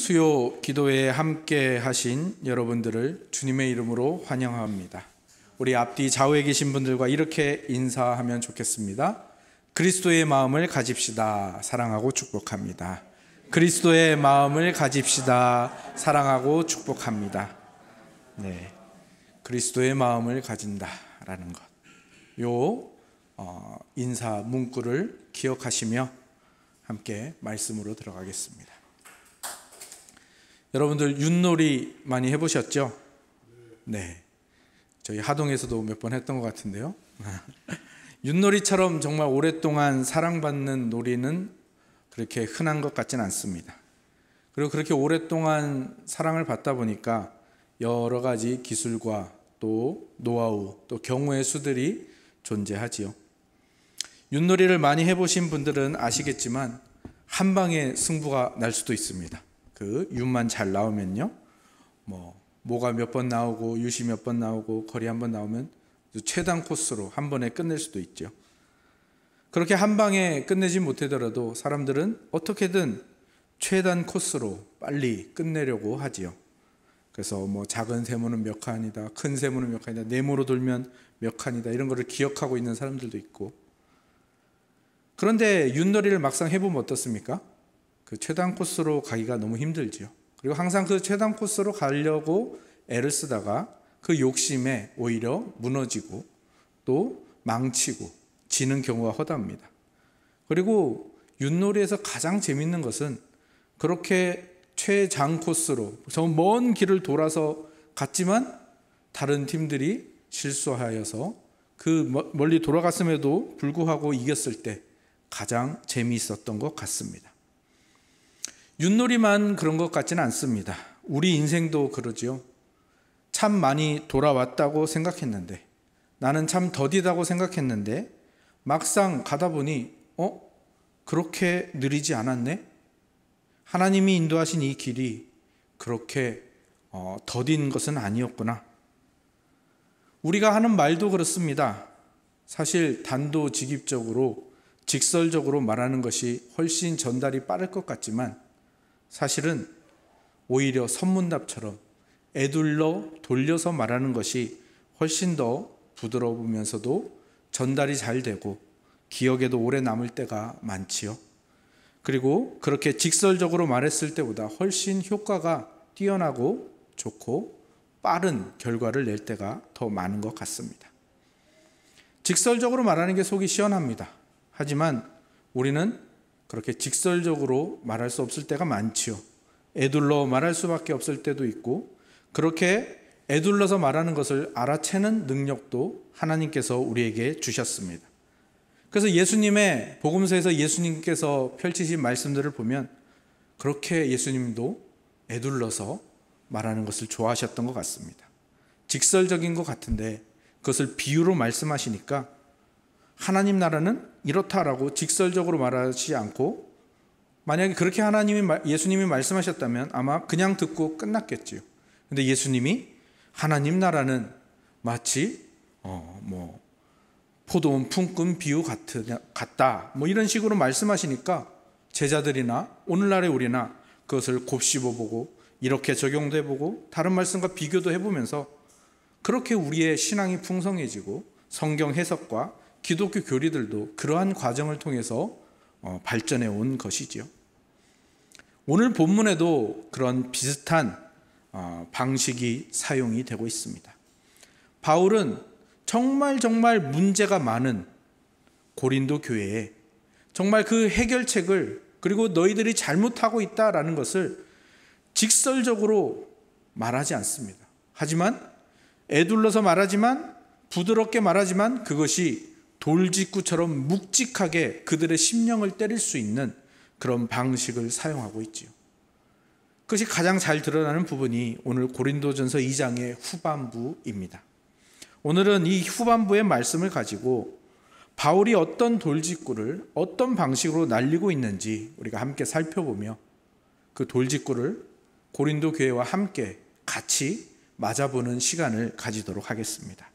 수요 기도회에 함께 하신 여러분들을 주님의 이름으로 환영합니다. 우리 앞뒤 좌우에 계신 분들과 이렇게 인사하면 좋겠습니다. 그리스도의 마음을 가집시다. 사랑하고 축복합니다. 그리스도의 마음을 가집시다. 사랑하고 축복합니다. 네, 그리스도의 마음을 가진다라는 것. 요 인사 문구를 기억하시며 함께 말씀으로 들어가겠습니다. 여러분들 윷놀이 많이 해보셨죠? 네, 저희 하동에서도 몇 번 했던 것 같은데요. 윷놀이처럼 정말 오랫동안 사랑받는 놀이는 그렇게 흔한 것 같지는 않습니다. 그리고 그렇게 오랫동안 사랑을 받다 보니까 여러 가지 기술과 또 노하우, 또 경우의 수들이 존재하지요. 윷놀이를 많이 해보신 분들은 아시겠지만 한 방에 승부가 날 수도 있습니다. 그 윷만 잘 나오면요, 모가 몇 번 나오고 윷이 몇 번 나오고 거리 한 번 나오면 최단 코스로 한 번에 끝낼 수도 있죠. 그렇게 한 방에 끝내지 못하더라도 사람들은 어떻게든 최단 코스로 빨리 끝내려고 하지요. 그래서 작은 세모는 몇 칸이다, 큰 세모는 몇 칸이다, 네모로 돌면 몇 칸이다, 이런 거를 기억하고 있는 사람들도 있고. 그런데 윷놀이를 막상 해보면 어떻습니까? 그 최단 코스로 가기가 너무 힘들죠. 그리고 항상 그 최단 코스로 가려고 애를 쓰다가 그 욕심에 오히려 무너지고 또 망치고 지는 경우가 허다합니다. 그리고 윷놀이에서 가장 재밌는 것은 그렇게 최장 코스로 저 먼 길을 돌아서 갔지만 다른 팀들이 실수하여서 그 멀리 돌아갔음에도 불구하고 이겼을 때 가장 재미있었던 것 같습니다. 윷놀이만 그런 것 같지는 않습니다. 우리 인생도 그러지요. 참 많이 돌아왔다고 생각했는데, 나는 참 더디다고 생각했는데 막상 가다 보니 그렇게 느리지 않았네? 하나님이 인도하신 이 길이 그렇게 더딘 것은 아니었구나. 우리가 하는 말도 그렇습니다. 사실 단도직입적으로 직설적으로 말하는 것이 훨씬 전달이 빠를 것 같지만 사실은 오히려 선문답처럼 에둘러 돌려서 말하는 것이 훨씬 더 부드러우면서도 전달이 잘 되고 기억에도 오래 남을 때가 많지요. 그리고 그렇게 직설적으로 말했을 때보다 훨씬 효과가 뛰어나고 좋고 빠른 결과를 낼 때가 더 많은 것 같습니다. 직설적으로 말하는 게 속이 시원합니다. 하지만 우리는 그렇게 직설적으로 말할 수 없을 때가 많지요. 에둘러 말할 수밖에 없을 때도 있고, 그렇게 에둘러서 말하는 것을 알아채는 능력도 하나님께서 우리에게 주셨습니다. 그래서 예수님의 복음서에서 예수님께서 펼치신 말씀들을 보면 그렇게 예수님도 에둘러서 말하는 것을 좋아하셨던 것 같습니다. 직설적인 것 같은데 그것을 비유로 말씀하시니까 하나님 나라는 이렇다라고 직설적으로 말하지 않고, 만약에 그렇게 예수님이 말씀하셨다면 아마 그냥 듣고 끝났겠지요. 근데 예수님이 하나님 나라는 마치 포도원 품꾼 비유 같다 이런 식으로 말씀하시니까 제자들이나 오늘날의 우리나 그것을 곱씹어보고 이렇게 적용도 해보고 다른 말씀과 비교도 해보면서 그렇게 우리의 신앙이 풍성해지고 성경 해석과 기독교 교리들도 그러한 과정을 통해서 발전해 온 것이지요. 오늘 본문에도 그런 비슷한 방식이 사용이 되고 있습니다. 바울은 정말 문제가 많은 고린도 교회에 정말 그 해결책을, 그리고 너희들이 잘못하고 있다라는 것을 직설적으로 말하지 않습니다. 하지만 에둘러서 말하지만, 부드럽게 말하지만 그것이 돌직구처럼 묵직하게 그들의 심령을 때릴 수 있는 그런 방식을 사용하고 있지요. 그것이 가장 잘 드러나는 부분이 오늘 고린도전서 2장의 후반부입니다. 오늘은 이 후반부의 말씀을 가지고 바울이 어떤 돌직구를 어떤 방식으로 날리고 있는지 우리가 함께 살펴보며 그 돌직구를 고린도 교회와 함께 같이 맞아보는 시간을 가지도록 하겠습니다.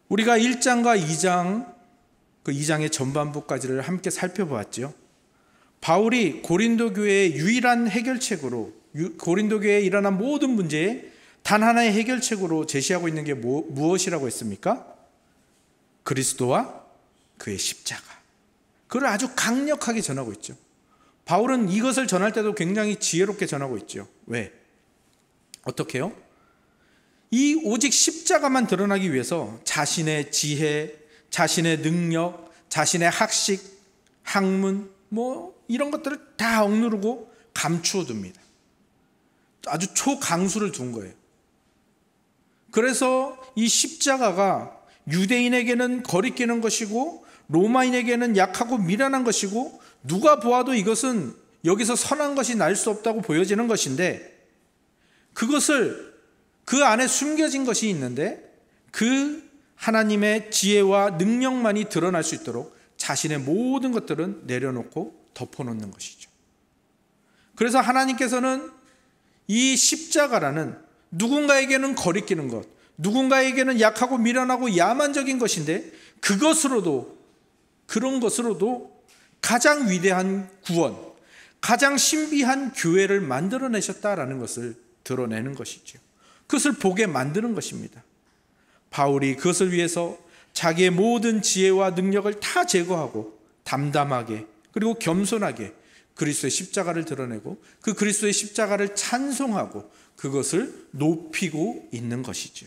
우리가 1장과 2장, 그 2장의 전반부까지를 함께 살펴보았죠. 바울이 고린도 교회의 유일한 해결책으로, 고린도 교회에 일어난 모든 문제에 단 하나의 해결책으로 제시하고 있는 게 무엇이라고 했습니까? 그리스도와 그의 십자가. 그걸 아주 강력하게 전하고 있죠. 바울은 이것을 전할 때도 굉장히 지혜롭게 전하고 있죠. 왜? 어떻게요? 이 오직 십자가만 드러나기 위해서 자신의 지혜, 자신의 능력, 자신의 학식, 학문 이런 것들을 다 억누르고 감추어 둡니다. 아주 초강수를 둔 거예요. 그래서 이 십자가가 유대인에게는 거리끼는 것이고 로마인에게는 약하고 미련한 것이고 누가 보아도 이것은 여기서 선한 것이 날 수 없다고 보여지는 것인데, 그것을 그 안에 숨겨진 것이 있는데 그 하나님의 지혜와 능력만이 드러날 수 있도록 자신의 모든 것들은 내려놓고 덮어놓는 것이죠. 그래서 하나님께서는 이 십자가라는 누군가에게는 거리끼는 것, 누군가에게는 약하고 미련하고 야만적인 것인데 그것으로도, 그런 것으로도 가장 위대한 구원, 가장 신비한 교회를 만들어내셨다라는 것을 드러내는 것이죠. 그것을 보게 만드는 것입니다. 바울이 그것을 위해서 자기의 모든 지혜와 능력을 다 제거하고 담담하게 그리고 겸손하게 그리스도의 십자가를 드러내고 그 그리스도의 십자가를 찬송하고 그것을 높이고 있는 것이죠.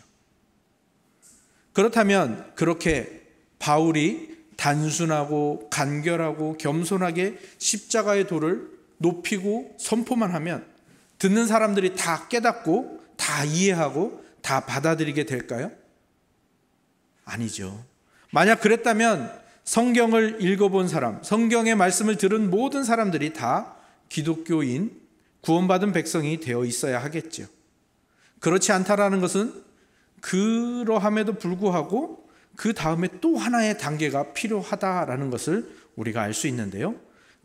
그렇다면 그렇게 바울이 단순하고 간결하고 겸손하게 십자가의 도를 높이고 선포만 하면 듣는 사람들이 다 깨닫고 다 이해하고 다 받아들이게 될까요? 아니죠. 만약 그랬다면 성경을 읽어본 사람, 성경의 말씀을 들은 모든 사람들이 다 기독교인, 구원받은 백성이 되어 있어야 하겠죠. 그렇지 않다라는 것은 그러함에도 불구하고 그 다음에 또 하나의 단계가 필요하다라는 것을 우리가 알 수 있는데요.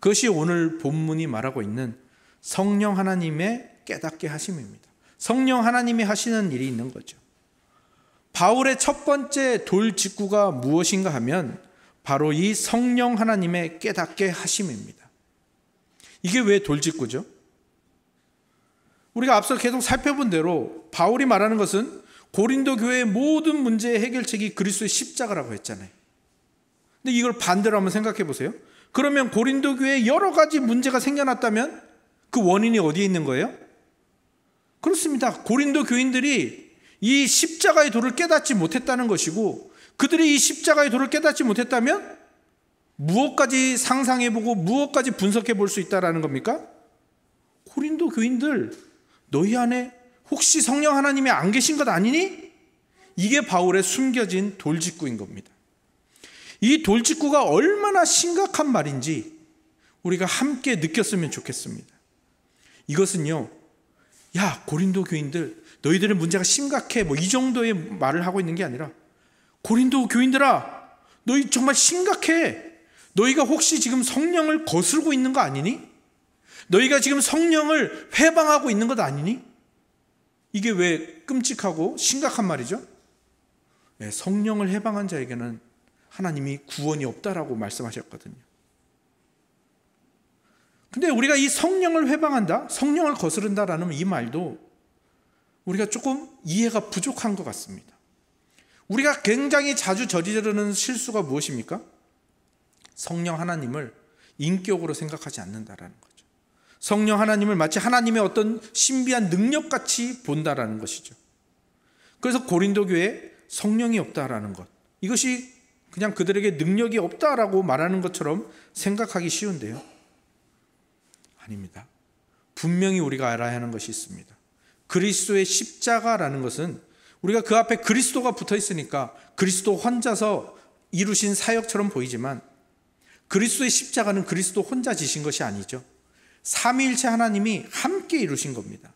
그것이 오늘 본문이 말하고 있는 성령 하나님의 깨닫게 하심입니다. 성령 하나님이 하시는 일이 있는 거죠. 바울의 첫 번째 돌직구가 무엇인가 하면 바로 이 성령 하나님의 깨닫게 하심입니다. 이게 왜 돌직구죠? 우리가 앞서 계속 살펴본 대로 바울이 말하는 것은 고린도 교회의 모든 문제의 해결책이 그리스도의 십자가라고 했잖아요. 근데 이걸 반대로 한번 생각해 보세요. 그러면 고린도 교회에 여러 가지 문제가 생겨났다면 그 원인이 어디에 있는 거예요? 그렇습니다. 고린도 교인들이 이 십자가의 도를 깨닫지 못했다는 것이고, 그들이 이 십자가의 도를 깨닫지 못했다면 무엇까지 상상해보고 무엇까지 분석해 볼 수 있다는 겁니까? 고린도 교인들, 너희 안에 혹시 성령 하나님이 안 계신 것 아니니? 이게 바울의 숨겨진 돌직구인 겁니다. 이 돌직구가 얼마나 심각한 말인지 우리가 함께 느꼈으면 좋겠습니다. 이것은요, 야 고린도 교인들 너희들의 문제가 심각해 이 정도의 말을 하고 있는 게 아니라, 고린도 교인들아 너희 정말 심각해. 너희가 혹시 지금 성령을 거스르고 있는 거 아니니? 너희가 지금 성령을 회방하고 있는 것 아니니? 이게 왜 끔찍하고 심각한 말이죠? 네, 성령을 회방한 자에게는 하나님이 구원이 없다라고 말씀하셨거든요. 근데 우리가 이 성령을 회방한다, 성령을 거스른다라는 이 말도 우리가 조금 이해가 부족한 것 같습니다. 우리가 굉장히 자주 저지르는 실수가 무엇입니까? 성령 하나님을 인격으로 생각하지 않는다라는 거죠. 성령 하나님을 마치 하나님의 어떤 신비한 능력같이 본다라는 것이죠. 그래서 고린도 교회에 성령이 없다라는 것, 이것이 그냥 그들에게 능력이 없다라고 말하는 것처럼 생각하기 쉬운데요. 아닙니다. 분명히 우리가 알아야 하는 것이 있습니다. 그리스도의 십자가라는 것은 우리가 그 앞에 그리스도가 붙어 있으니까 그리스도 혼자서 이루신 사역처럼 보이지만, 그리스도의 십자가는 그리스도 혼자 지신 것이 아니죠. 삼위일체 하나님이 함께 이루신 겁니다.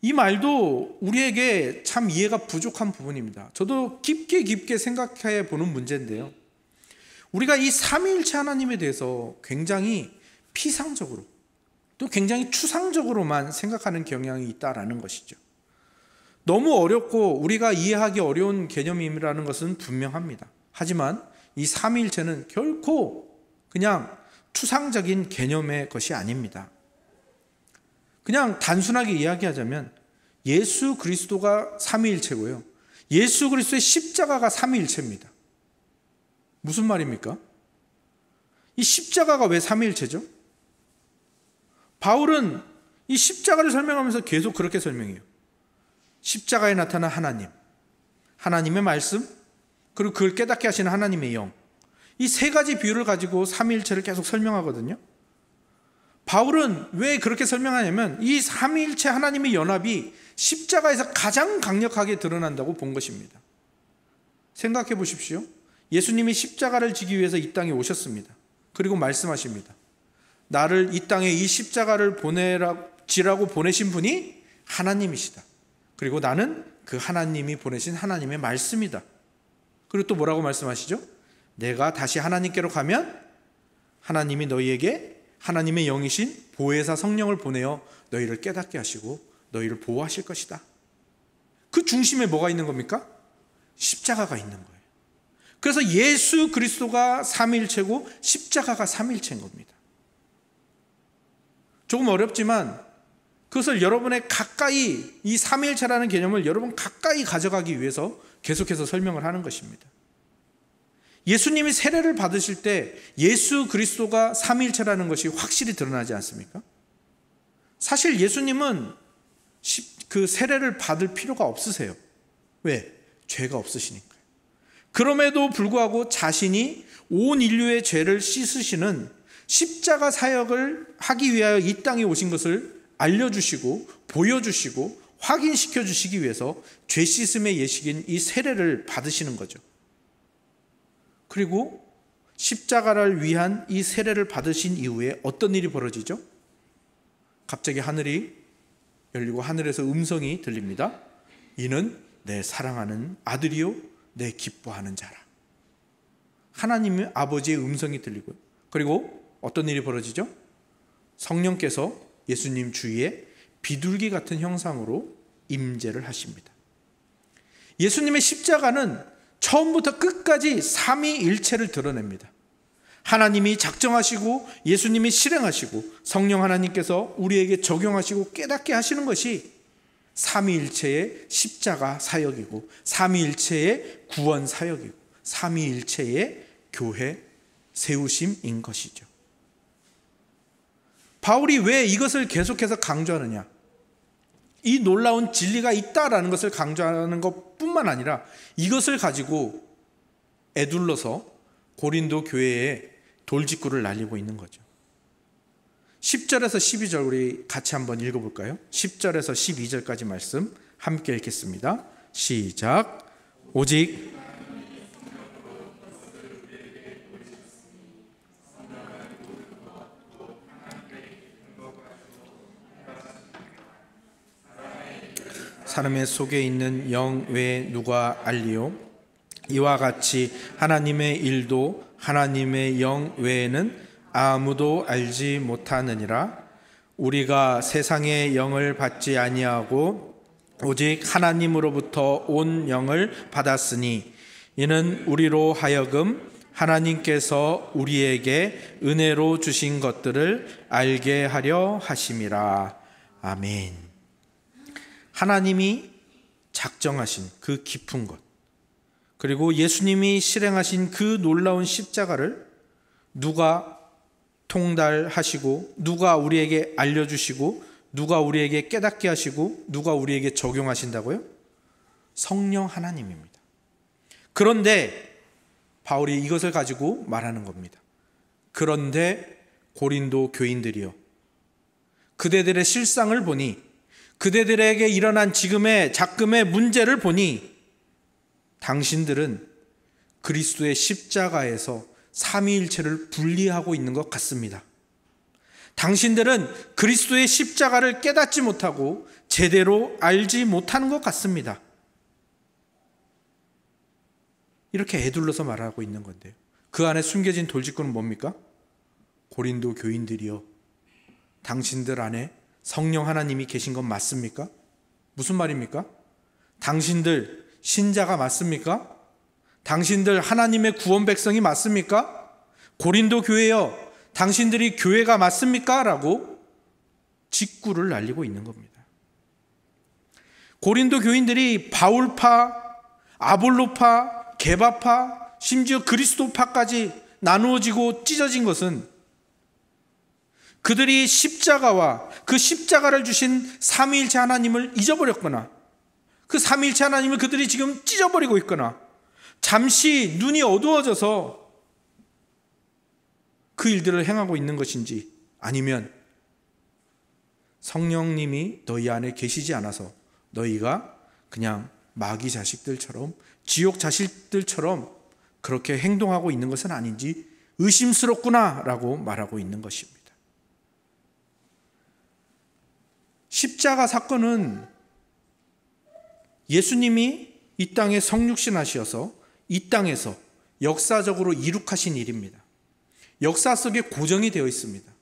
이 말도 우리에게 참 이해가 부족한 부분입니다. 저도 깊게 생각해 보는 문제인데요. 우리가 이 삼위일체 하나님에 대해서 굉장히 피상적으로 또 굉장히 추상적으로만 생각하는 경향이 있다라는 것이죠. 너무 어렵고 우리가 이해하기 어려운 개념이라는 것은 분명합니다. 하지만 이 삼위일체는 결코 그냥 추상적인 개념의 것이 아닙니다. 그냥 단순하게 이야기하자면 예수 그리스도가 삼위일체고요, 예수 그리스도의 십자가가 삼위일체입니다. 무슨 말입니까? 이 십자가가 왜 삼위일체죠? 바울은 이 십자가를 설명하면서 계속 그렇게 설명해요. 십자가에 나타난 하나님, 하나님의 말씀, 그리고 그걸 깨닫게 하시는 하나님의 영, 이 세 가지 비유를 가지고 삼위일체를 계속 설명하거든요. 바울은 왜 그렇게 설명하냐면 이 삼위일체 하나님의 연합이 십자가에서 가장 강력하게 드러난다고 본 것입니다. 생각해 보십시오. 예수님이 십자가를 지기 위해서 이 땅에 오셨습니다. 그리고 말씀하십니다. 나를 이 땅에 이 십자가를 지라고 보내신 분이 하나님이시다. 그리고 나는 그 하나님이 보내신 하나님의 말씀이다. 그리고 또 뭐라고 말씀하시죠? 내가 다시 하나님께로 가면 하나님이 너희에게 하나님의 영이신 보혜사 성령을 보내어 너희를 깨닫게 하시고 너희를 보호하실 것이다. 그 중심에 뭐가 있는 겁니까? 십자가가 있는 거예요. 그래서 예수 그리스도가 삼위일체고 십자가가 삼위일체인 겁니다. 조금 어렵지만 그것을 여러분의 가까이, 이 삼위일체라는 개념을 여러분 가까이 가져가기 위해서 계속해서 설명을 하는 것입니다. 예수님이 세례를 받으실 때 예수 그리스도가 삼위일체라는 것이 확실히 드러나지 않습니까? 사실 예수님은 그 세례를 받을 필요가 없으세요. 왜? 죄가 없으시니까요. 그럼에도 불구하고 자신이 온 인류의 죄를 씻으시는 십자가 사역을 하기 위하여 이 땅에 오신 것을 알려주시고 보여주시고 확인시켜 주시기 위해서 죄 씻음의 예식인 이 세례를 받으시는 거죠. 그리고 십자가를 위한 이 세례를 받으신 이후에 어떤 일이 벌어지죠? 갑자기 하늘이 열리고 하늘에서 음성이 들립니다. 이는 내 사랑하는 아들이요 내 기뻐하는 자라. 하나님의 아버지의 음성이 들리고요. 그리고 어떤 일이 벌어지죠? 성령께서 예수님 주위에 비둘기 같은 형상으로 임재를 하십니다. 예수님의 십자가는 처음부터 끝까지 삼위일체를 드러냅니다. 하나님이 작정하시고 예수님이 실행하시고 성령 하나님께서 우리에게 적용하시고 깨닫게 하시는 것이 삼위일체의 십자가 사역이고 삼위일체의 구원 사역이고 삼위일체의 교회 세우심인 것이죠. 바울이 왜 이것을 계속해서 강조하느냐? 이 놀라운 진리가 있다라는 것을 강조하는 것뿐만 아니라 이것을 가지고 에둘러서 고린도 교회에 돌직구를 날리고 있는 거죠. 10절에서 12절 우리 같이 한번 읽어볼까요? 10절에서 12절까지 말씀 함께 읽겠습니다. 시작. 오직 사람의 속에 있는 영 외에 누가 알리요? 이와 같이 하나님의 일도 하나님의 영 외에는 아무도 알지 못하느니라. 우리가 세상의 영을 받지 아니하고 오직 하나님으로부터 온 영을 받았으니 이는 우리로 하여금 하나님께서 우리에게 은혜로 주신 것들을 알게 하려 하심이라. 아멘. 하나님이 작정하신 그 깊은 것, 그리고 예수님이 실행하신 그 놀라운 십자가를 누가 통달하시고 누가 우리에게 알려주시고 누가 우리에게 깨닫게 하시고 누가 우리에게 적용하신다고요? 성령 하나님입니다. 그런데 바울이 이것을 가지고 말하는 겁니다. 그런데 고린도 교인들이요, 그대들의 실상을 보니, 그대들에게 일어난 지금의 작금의 문제를 보니 당신들은 그리스도의 십자가에서 삼위일체를 분리하고 있는 것 같습니다. 당신들은 그리스도의 십자가를 깨닫지 못하고 제대로 알지 못하는 것 같습니다. 이렇게 에둘러서 말하고 있는 건데요. 그 안에 숨겨진 돌직구는 뭡니까? 고린도 교인들이요, 당신들 안에 성령 하나님이 계신 건 맞습니까? 무슨 말입니까? 당신들 신자가 맞습니까? 당신들 하나님의 구원 백성이 맞습니까? 고린도 교회여, 당신들이 교회가 맞습니까? 라고 직구를 날리고 있는 겁니다. 고린도 교인들이 바울파, 아볼로파, 게바파, 심지어 그리스도파까지 나누어지고 찢어진 것은 그들이 십자가와 그 십자가를 주신 삼위일체 하나님을 잊어버렸거나 그 삼위일체 하나님을 그들이 지금 찢어버리고 있거나 잠시 눈이 어두워져서 그 일들을 행하고 있는 것인지, 아니면 성령님이 너희 안에 계시지 않아서 너희가 그냥 마귀 자식들처럼, 지옥 자식들처럼 그렇게 행동하고 있는 것은 아닌지 의심스럽구나 라고 말하고 있는 것입니다. 십자가 사건은 예수님이 이 땅에 성육신하셔서 이 땅에서 역사적으로 이룩하신 일입니다. 역사 속에 고정이 되어 있습니다.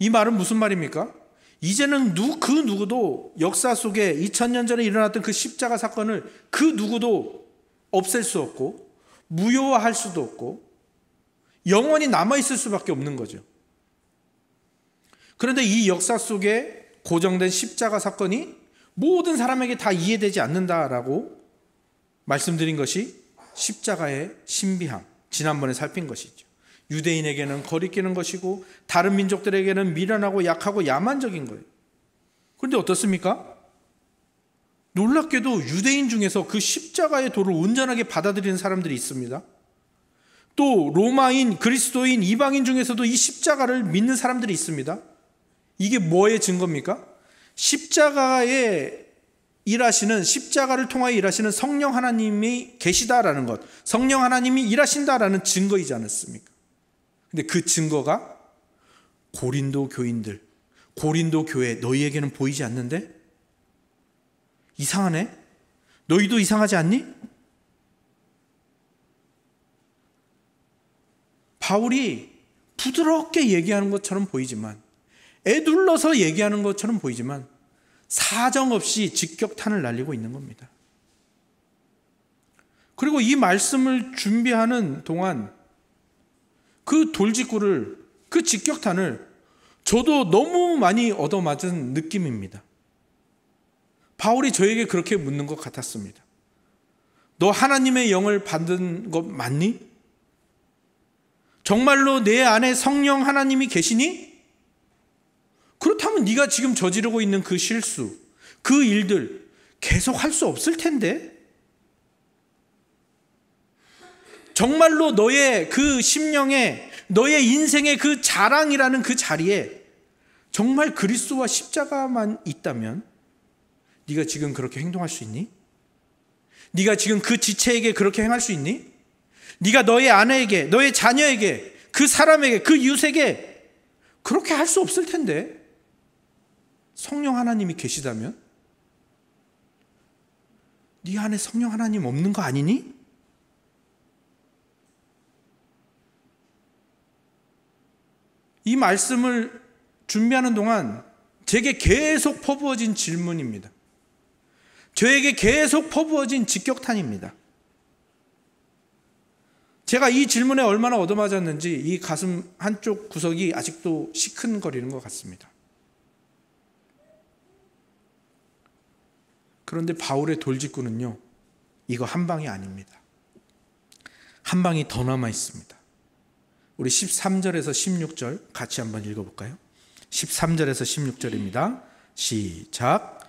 이 말은 무슨 말입니까? 이제는 그 누구도 역사 속에 2000년 전에 일어났던 그 십자가 사건을 그 누구도 없앨 수 없고 무효화할 수도 없고 영원히 남아있을 수밖에 없는 거죠. 그런데 이 역사 속에 고정된 십자가 사건이 모든 사람에게 다 이해되지 않는다라고 말씀드린 것이 십자가의 신비함, 지난번에 살핀 것이죠. 유대인에게는 거리끼는 것이고 다른 민족들에게는 미련하고 약하고 야만적인 거예요. 그런데 어떻습니까? 놀랍게도 유대인 중에서 그 십자가의 도를 온전하게 받아들이는 사람들이 있습니다. 또 로마인, 그리스도인, 이방인 중에서도 이 십자가를 믿는 사람들이 있습니다. 이게 뭐의 증거입니까? 십자가에 일하시는, 십자가를 통하여 일하시는 성령 하나님이 계시다라는 것, 성령 하나님이 일하신다라는 증거이지 않았습니까? 근데 그 증거가 고린도 교인들, 고린도 교회, 너희에게는 보이지 않는데? 이상하네? 너희도 이상하지 않니? 바울이 부드럽게 얘기하는 것처럼 보이지만, 애둘러서 얘기하는 것처럼 보이지만 사정없이 직격탄을 날리고 있는 겁니다. 그리고 이 말씀을 준비하는 동안 그 돌직구를, 그 직격탄을 저도 너무 많이 얻어맞은 느낌입니다. 바울이 저에게 그렇게 묻는 것 같았습니다. 너 하나님의 영을 받은 것 맞니? 정말로 내 안에 성령 하나님이 계시니? 그렇다면 네가 지금 저지르고 있는 그 실수, 그 일들 계속 할 수 없을 텐데? 정말로 너의 그 심령에, 너의 인생의 그 자랑이라는 그 자리에 정말 그리스도와 십자가만 있다면 네가 지금 그렇게 행동할 수 있니? 네가 지금 그 지체에게 그렇게 행할 수 있니? 네가 너의 아내에게, 너의 자녀에게, 그 사람에게, 그 이웃에게 그렇게 할 수 없을 텐데, 성령 하나님이 계시다면? 네 안에 성령 하나님 없는 거 아니니? 이 말씀을 준비하는 동안 제게 계속 퍼부어진 질문입니다. 저에게 계속 퍼부어진 직격탄입니다. 제가 이 질문에 얼마나 얻어맞았는지 이 가슴 한쪽 구석이 아직도 시큰거리는 것 같습니다. 그런데 바울의 돌직구는요, 이거 한 방이 아닙니다. 한 방이 더 남아 있습니다. 우리 13절에서 16절 같이 한번 읽어볼까요? 13절에서 16절입니다. 시작.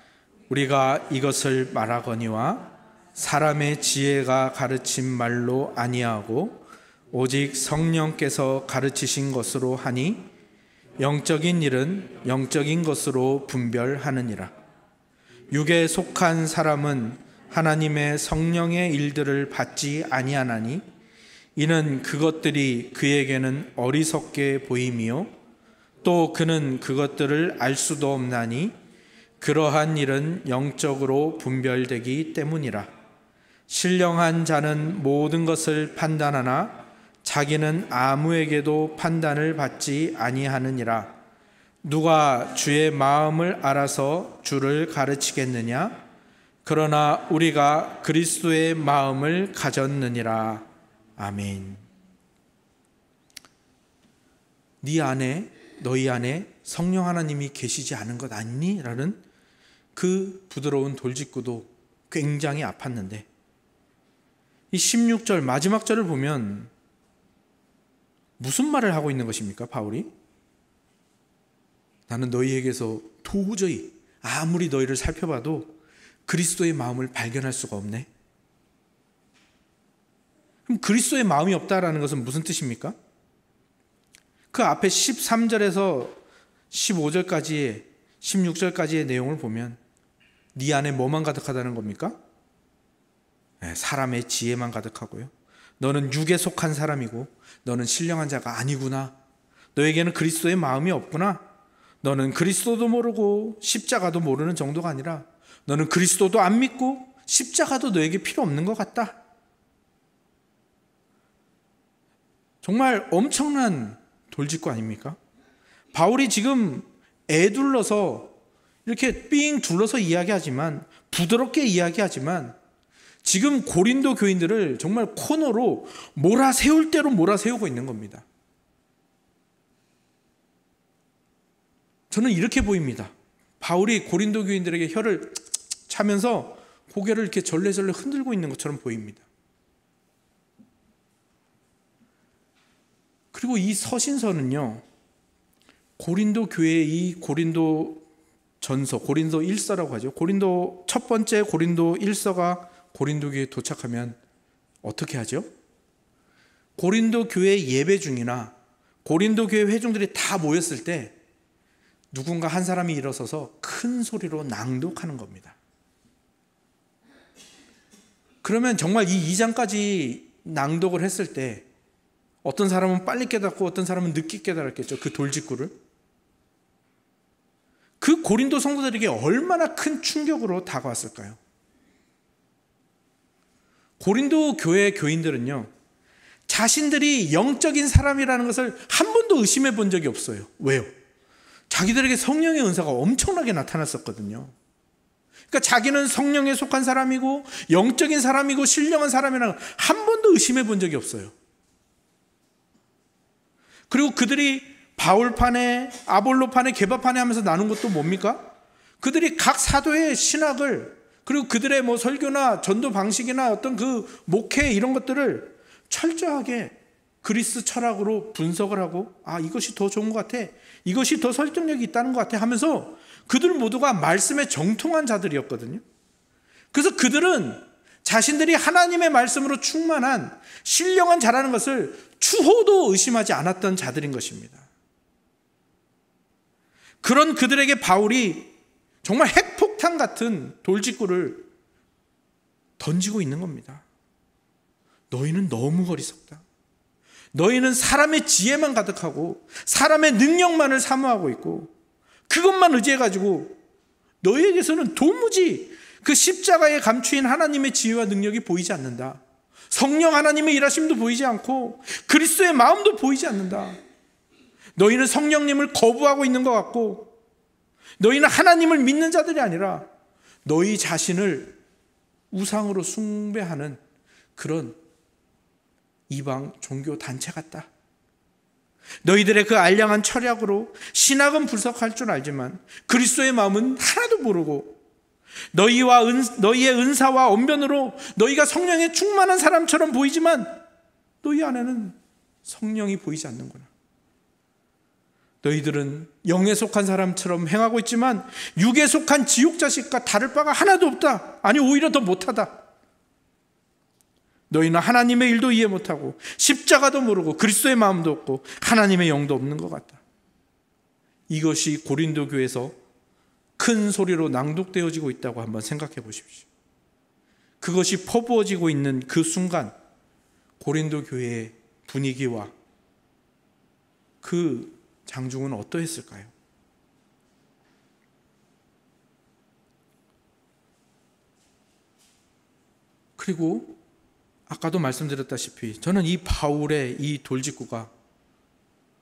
우리가 이것을 말하거니와 사람의 지혜가 가르친 말로 아니하고 오직 성령께서 가르치신 것으로 하니 영적인 일은 영적인 것으로 분별하느니라. 육에 속한 사람은 하나님의 성령의 일들을 받지 아니하나니 이는 그것들이 그에게는 어리석게 보임이요 또 그는 그것들을 알 수도 없나니 그러한 일은 영적으로 분별되기 때문이라. 신령한 자는 모든 것을 판단하나 자기는 아무에게도 판단을 받지 아니하느니라. 누가 주의 마음을 알아서 주를 가르치겠느냐? 그러나 우리가 그리스도의 마음을 가졌느니라. 아멘. 네 안에, 너희 안에 성령 하나님이 계시지 않은 것 아니니? 라는 그 부드러운 돌직구도 굉장히 아팠는데, 이 16절 마지막 절을 보면 무슨 말을 하고 있는 것입니까, 바울이? 나는 너희에게서 도저히 아무리 너희를 살펴봐도 그리스도의 마음을 발견할 수가 없네. 그럼 그리스도의 마음이 없다라는 것은 무슨 뜻입니까? 그 앞에 13절에서 15절까지의 16절까지의 내용을 보면 네 안에 뭐만 가득하다는 겁니까? 사람의 지혜만 가득하고요. 너는 육에 속한 사람이고 너는 신령한 자가 아니구나. 너에게는 그리스도의 마음이 없구나. 너는 그리스도도 모르고 십자가도 모르는 정도가 아니라 너는 그리스도도 안 믿고 십자가도 너에게 필요 없는 것 같다. 정말 엄청난 돌직구 아닙니까? 바울이 지금 애둘러서 이렇게 삥 둘러서 이야기하지만, 부드럽게 이야기하지만, 지금 고린도 교인들을 정말 코너로 몰아세울 대로 몰아세우고 있는 겁니다. 저는 이렇게 보입니다. 바울이 고린도 교인들에게 혀를 차면서 고개를 이렇게 절레절레 흔들고 있는 것처럼 보입니다. 그리고 이 서신서는요, 고린도 교회의 이 고린도 전서, 고린도 1서라고 하죠. 고린도 첫 번째 고린도 1서가 고린도 교회에 도착하면 어떻게 하죠? 고린도 교회 예배 중이나 고린도 교회 회중들이 다 모였을 때 누군가 한 사람이 일어서서 큰 소리로 낭독하는 겁니다. 그러면 정말 이 2장까지 낭독을 했을 때 어떤 사람은 빨리 깨닫고 어떤 사람은 늦게 깨달았겠죠. 그 돌직구를. 그 고린도 성도들에게 얼마나 큰 충격으로 다가왔을까요? 고린도 교회 교인들은요, 자신들이 영적인 사람이라는 것을 한 번도 의심해 본 적이 없어요. 왜요? 자기들에게 성령의 은사가 엄청나게 나타났었거든요. 그러니까 자기는 성령에 속한 사람이고 영적인 사람이고 신령한 사람이라는 걸 한 번도 의심해 본 적이 없어요. 그리고 그들이 바울파네, 아볼로파네, 게바파네 하면서 나눈 것도 뭡니까? 그들이 각 사도의 신학을, 그리고 그들의 뭐 설교나 전도 방식이나 어떤 그 목회 이런 것들을 철저하게 그리스 철학으로 분석을 하고, 아, 이것이 더 좋은 것 같아, 이것이 더 설득력이 있다는 것 같아 하면서 그들 모두가 말씀에 정통한 자들이었거든요. 그래서 그들은 자신들이 하나님의 말씀으로 충만한 신령한 자라는 것을 추호도 의심하지 않았던 자들인 것입니다. 그런 그들에게 바울이 정말 핵폭탄 같은 돌직구를 던지고 있는 겁니다. 너희는 너무 어리석다. 너희는 사람의 지혜만 가득하고 사람의 능력만을 사모하고 있고 그것만 의지해가지고 너희에게서는 도무지 그 십자가에 감추인 하나님의 지혜와 능력이 보이지 않는다. 성령 하나님의 일하심도 보이지 않고 그리스도의 마음도 보이지 않는다. 너희는 성령님을 거부하고 있는 것 같고 너희는 하나님을 믿는 자들이 아니라 너희 자신을 우상으로 숭배하는 그런 이방 종교 단체 같다. 너희들의 그 알량한 철학으로 신학은 분석할 줄 알지만 그리스도의 마음은 하나도 모르고 너희의 은사와 언변으로 너희가 성령에 충만한 사람처럼 보이지만 너희 안에는 성령이 보이지 않는구나. 너희들은 영에 속한 사람처럼 행하고 있지만 육에 속한 지옥 자식과 다를 바가 하나도 없다. 아니 오히려 더 못하다. 너희는 하나님의 일도 이해 못하고 십자가도 모르고 그리스도의 마음도 없고 하나님의 영도 없는 것 같다. 이것이 고린도 교회에서 큰 소리로 낭독되어지고 있다고 한번 생각해 보십시오. 그것이 퍼부어지고 있는 그 순간 고린도 교회의 분위기와 그 장중은 어떠했을까요? 그리고 아까도 말씀드렸다시피 저는 이 바울의 이 돌직구가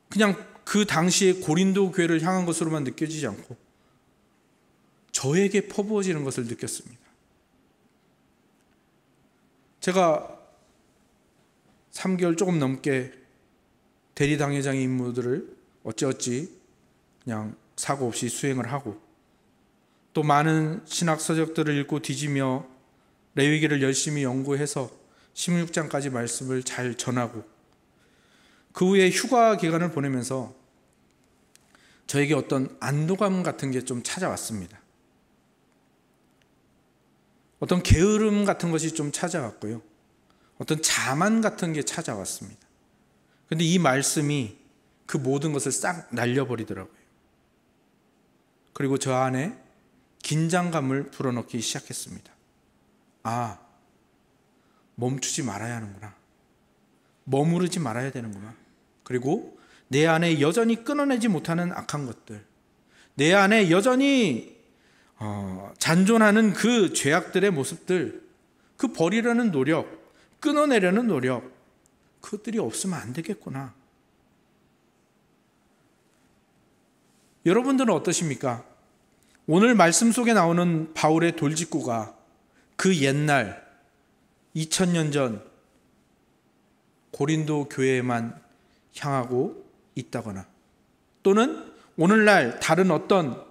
그냥 그 당시에 고린도 교회를 향한 것으로만 느껴지지 않고 저에게 퍼부어지는 것을 느꼈습니다. 제가 3개월 조금 넘게 대리당회장의 임무들을 어찌어찌 그냥 사고 없이 수행을 하고, 또 많은 신학 서적들을 읽고 뒤지며 레위기를 열심히 연구해서 16장까지 말씀을 잘 전하고, 그 후에 휴가 기간을 보내면서 저에게 어떤 안도감 같은 게 좀 찾아왔습니다. 어떤 게으름 같은 것이 좀 찾아왔고요. 어떤 자만 같은 게 찾아왔습니다. 그런데 이 말씀이 그 모든 것을 싹 날려버리더라고요. 그리고 저 안에 긴장감을 불어넣기 시작했습니다. 아, 멈추지 말아야 하는구나. 머무르지 말아야 되는구나. 그리고 내 안에 여전히 끊어내지 못하는 악한 것들, 내 안에 여전히 잔존하는 그 죄악들의 모습들, 그 버리려는 노력, 끊어내려는 노력, 그것들이 없으면 안 되겠구나. 여러분들은 어떠십니까? 오늘 말씀 속에 나오는 바울의 돌직구가 그 옛날 2000년 전 고린도 교회에만 향하고 있다거나, 또는 오늘날 다른 어떤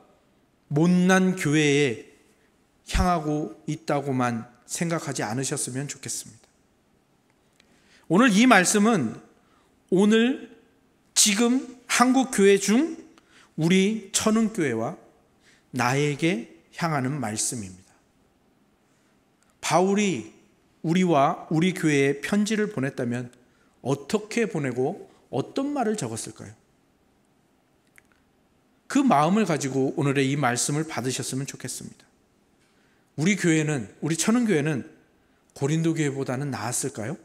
못난 교회에 향하고 있다고만 생각하지 않으셨으면 좋겠습니다. 오늘 이 말씀은 오늘 지금 한국 교회 중 우리 천흥교회와 나에게 향하는 말씀입니다. 바울이 우리와 우리 교회에 편지를 보냈다면 어떻게 보내고 어떤 말을 적었을까요? 그 마음을 가지고 오늘의 이 말씀을 받으셨으면 좋겠습니다. 우리 교회는, 우리 천흥교회는 고린도 교회보다는 나았을까요?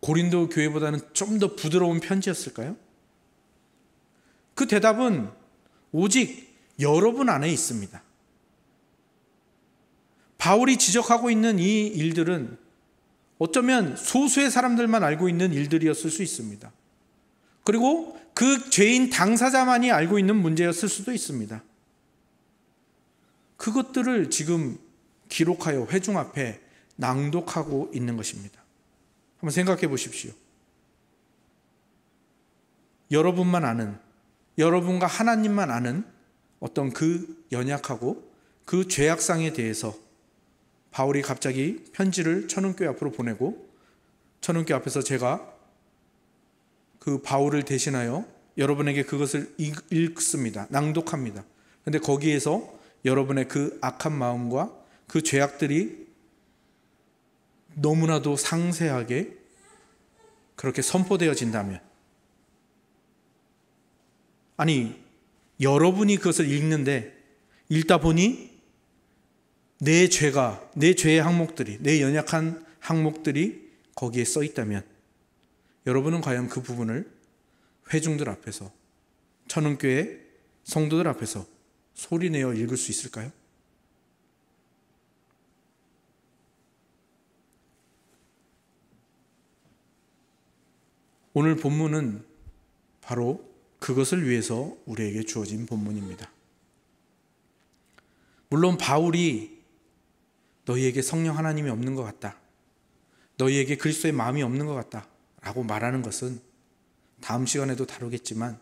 고린도 교회보다는 좀 더 부드러운 편지였을까요? 그 대답은 오직 여러분 안에 있습니다. 바울이 지적하고 있는 이 일들은 어쩌면 소수의 사람들만 알고 있는 일들이었을 수 있습니다. 그리고 그 죄인 당사자만이 알고 있는 문제였을 수도 있습니다. 그것들을 지금 기록하여 회중 앞에 낭독하고 있는 것입니다. 한번 생각해 보십시오. 여러분만 아는, 여러분과 하나님만 아는 어떤 그 연약하고 그 죄악상에 대해서 바울이 갑자기 편지를 천흥교회 앞으로 보내고, 천흥교회 앞에서 제가 그 바울을 대신하여 여러분에게 그것을 읽습니다. 낭독합니다. 그런데 거기에서 여러분의 그 악한 마음과 그 죄악들이 너무나도 상세하게 그렇게 선포되어진다면, 아니, 여러분이 그것을 읽는데 읽다 보니 내 죄가, 내 죄의 항목들이, 내 연약한 항목들이 거기에 써 있다면, 여러분은 과연 그 부분을 회중들 앞에서, 천흥교회 성도들 앞에서 소리내어 읽을 수 있을까요? 오늘 본문은 바로 그것을 위해서 우리에게 주어진 본문입니다. 물론 바울이 너희에게 성령 하나님이 없는 것 같다, 너희에게 그리스도의 마음이 없는 것 같다 라고 말하는 것은 다음 시간에도 다루겠지만,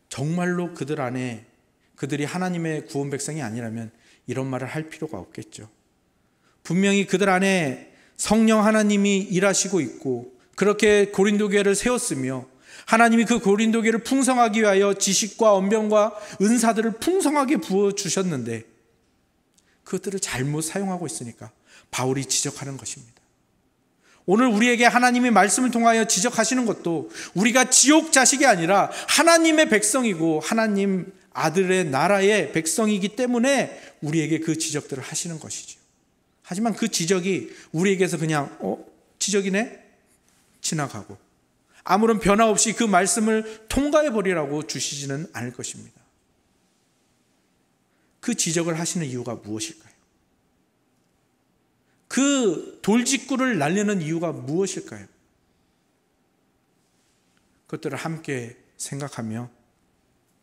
정말로 그들 안에 그들이 하나님의 구원 백성이 아니라면 이런 말을 할 필요가 없겠죠. 분명히 그들 안에 성령 하나님이 일하시고 있고, 그렇게 고린도 교회를 세웠으며 하나님이 그 고린도 교회를 풍성하기 위하여 지식과 언변과 은사들을 풍성하게 부어주셨는데 그것들을 잘못 사용하고 있으니까 바울이 지적하는 것입니다. 오늘 우리에게 하나님의 말씀을 통하여 지적하시는 것도 우리가 지옥 자식이 아니라 하나님의 백성이고 하나님 아들의 나라의 백성이기 때문에 우리에게 그 지적들을 하시는 것이죠. 하지만 그 지적이 우리에게서 그냥 지적이네? 지나가고 아무런 변화 없이 그 말씀을 통과해버리라고 주시지는 않을 것입니다. 그 지적을 하시는 이유가 무엇일까요? 그 돌직구를 날리는 이유가 무엇일까요? 그것들을 함께 생각하며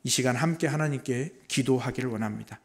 이 시간 함께 하나님께 기도하기를 원합니다.